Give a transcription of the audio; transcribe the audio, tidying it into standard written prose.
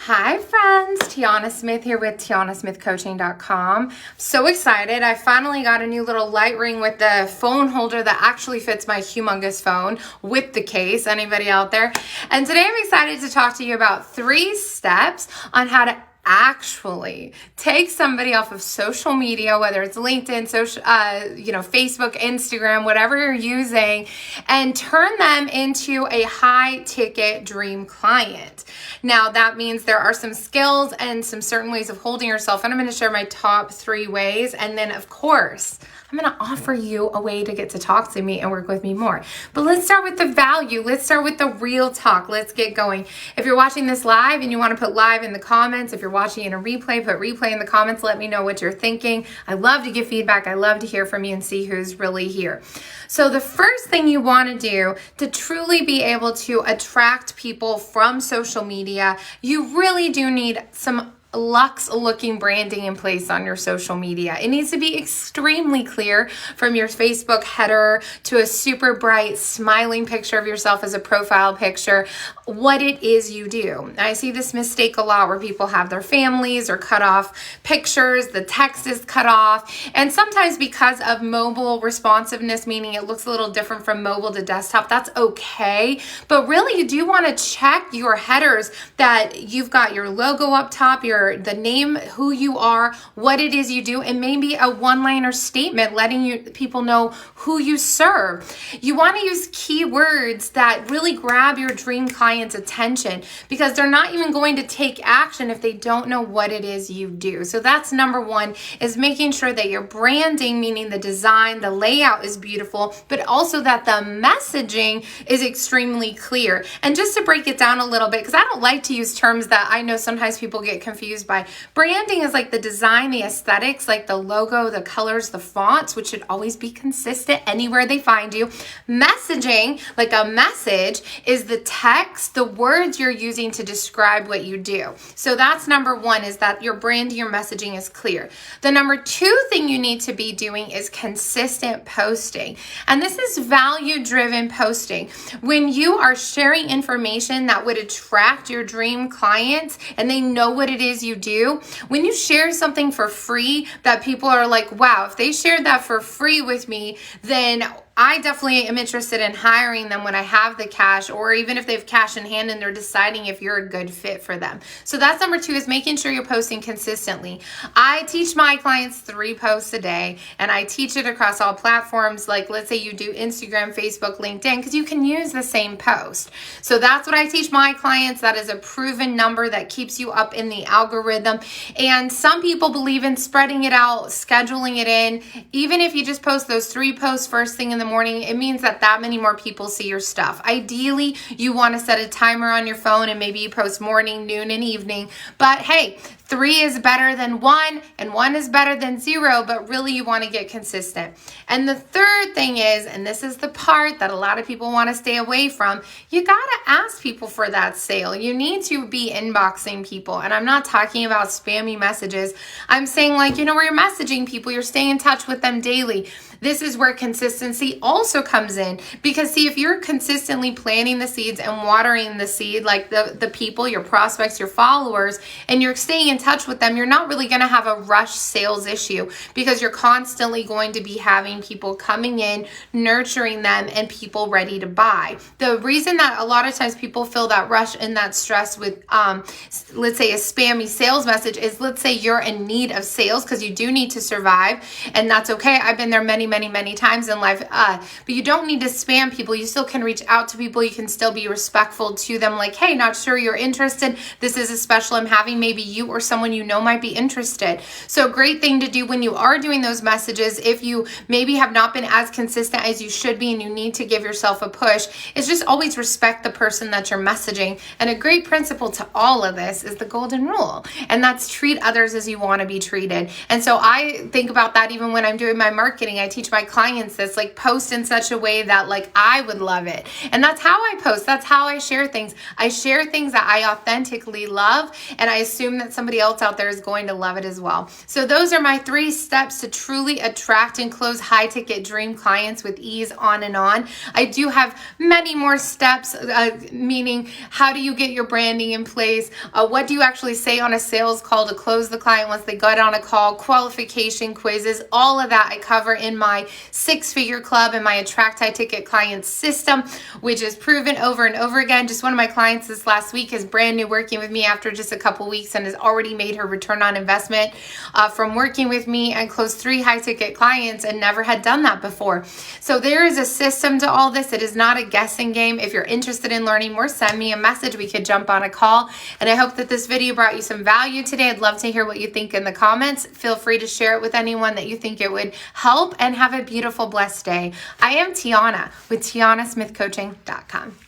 Hi friends, Tiana Smith here with TianaSmithCoaching.com. So excited. I finally got a new little light ring with the phone holder that actually fits my humongous phone with the case. Anybody out there? And today I'm excited to talk to you about 3 steps on how to actually take somebody off of social media, whether it's LinkedIn, Facebook, Instagram, whatever you're using, and turn them into a high ticket dream client. Now that means there are some skills and some certain ways of holding yourself, and I'm going to share my top 3 ways. And then of course, I'm going to offer you a way to get to talk to me and work with me more. But let's start with the value. Let's start with the real talk. Let's get going. If you're watching this live and you want to put live in the comments, if you're watching in a replay, put replay in the comments. Let me know what you're thinking. I love to give feedback. I love to hear from you and see who's really here. So the first thing you want to do to truly be able to attract people from social media, you really do need some luxe looking branding in place on your social media. It needs to be extremely clear, from your Facebook header to a super bright smiling picture of yourself as a profile picture, what it is you do. I see this mistake a lot where people have their families or cut off pictures, the text is cut off, and sometimes because of mobile responsiveness, meaning it looks a little different from mobile to desktop, that's okay. But really you do want to check your headers that you've got your logo up top, the name, who you are, what it is you do, and maybe a one-liner statement letting people know who you serve. You want to use keywords that really grab your dream client's attention, because they're not even going to take action if they don't know what it is you do. So that's number 1, is making sure that your branding, meaning the design, the layout is beautiful, but also that the messaging is extremely clear. And just to break it down a little bit, because I don't like to use terms that I know sometimes people get confused by. Branding is like the design, the aesthetics, like the logo, the colors, the fonts, which should always be consistent anywhere they find you. Messaging, like a message, is the text, the words you're using to describe what you do. So that's number 1, is that your branding, your messaging is clear. The number 2 thing you need to be doing is consistent posting. And this is value-driven posting. When you are sharing information that would attract your dream clients and they know what it is you do, when you share something for free that people are like, wow, if they shared that for free with me, then I definitely am interested in hiring them when I have the cash, or even if they have cash in hand and they're deciding if you're a good fit for them. So that's number 2, is making sure you're posting consistently. I teach my clients 3 posts a day, and I teach it across all platforms. Like, let's say you do Instagram, Facebook, LinkedIn, because you can use the same post. So that's what I teach my clients. That is a proven number that keeps you up in the algorithm. And some people believe in spreading it out, scheduling it in. Even if you just post those 3 posts first thing in the morning, it means that many more people see your stuff. Ideally, you want to set a timer on your phone and maybe you post morning, noon, and evening. But hey, 3 is better than 1 and 1 is better than 0, but really you want to get consistent. And the third thing is, and this is the part that a lot of people want to stay away from, you got to ask people for that sale. You need to be inboxing people. And I'm not talking about spammy messages. I'm saying, like, where you're messaging people, you're staying in touch with them daily. This is where consistency also comes in, because see, if you're consistently planting the seeds and watering the seed, like the people, your prospects, your followers, and you're staying in touch with them, you're not really going to have a rush sales issue, because you're constantly going to be having people coming in, nurturing them, and people ready to buy. The reason that a lot of times people feel that rush and that stress with, let's say, a spammy sales message is, let's say you're in need of sales, because you do need to survive, and that's okay. I've been there many times in life, but you don't need to spam people. You still can reach out to people. You can still be respectful to them, like, hey, not sure you're interested. This is a special I'm having. Maybe you or someone you know might be interested. So a great thing to do when you are doing those messages, if you maybe have not been as consistent as you should be and you need to give yourself a push, is just always respect the person that you're messaging. And a great principle to all of this is the golden rule, and that's treat others as you want to be treated. And so I think about that even when I'm doing my marketing. I teach my clients this, like, post in such a way that, like, I would love it. And that's how I post. That's how I share things. I share things that I authentically love, and I assume that somebody somebody else out there is going to love it as well. So those are my 3 steps to truly attract and close high ticket dream clients with ease, on and on. I do have many more steps, meaning how do you get your branding in place? What do you actually say on a sales call to close the client once they got on a call? Qualification quizzes, all of that I cover in my 6-figure club and my Attract High Ticket Clients system, which is proven over and over again. Just one of my clients this last week is brand new working with me after just a couple weeks and has already made her return on investment from working with me and closed 3 high ticket clients and never had done that before. So there is a system to all this. It is not a guessing game. If you're interested in learning more, send me a message. We could jump on a call. And I hope that this video brought you some value today. I'd love to hear what you think in the comments. Feel free to share it with anyone that you think it would help, and have a beautiful, blessed day. I am Tiana with TianaSmithCoaching.com.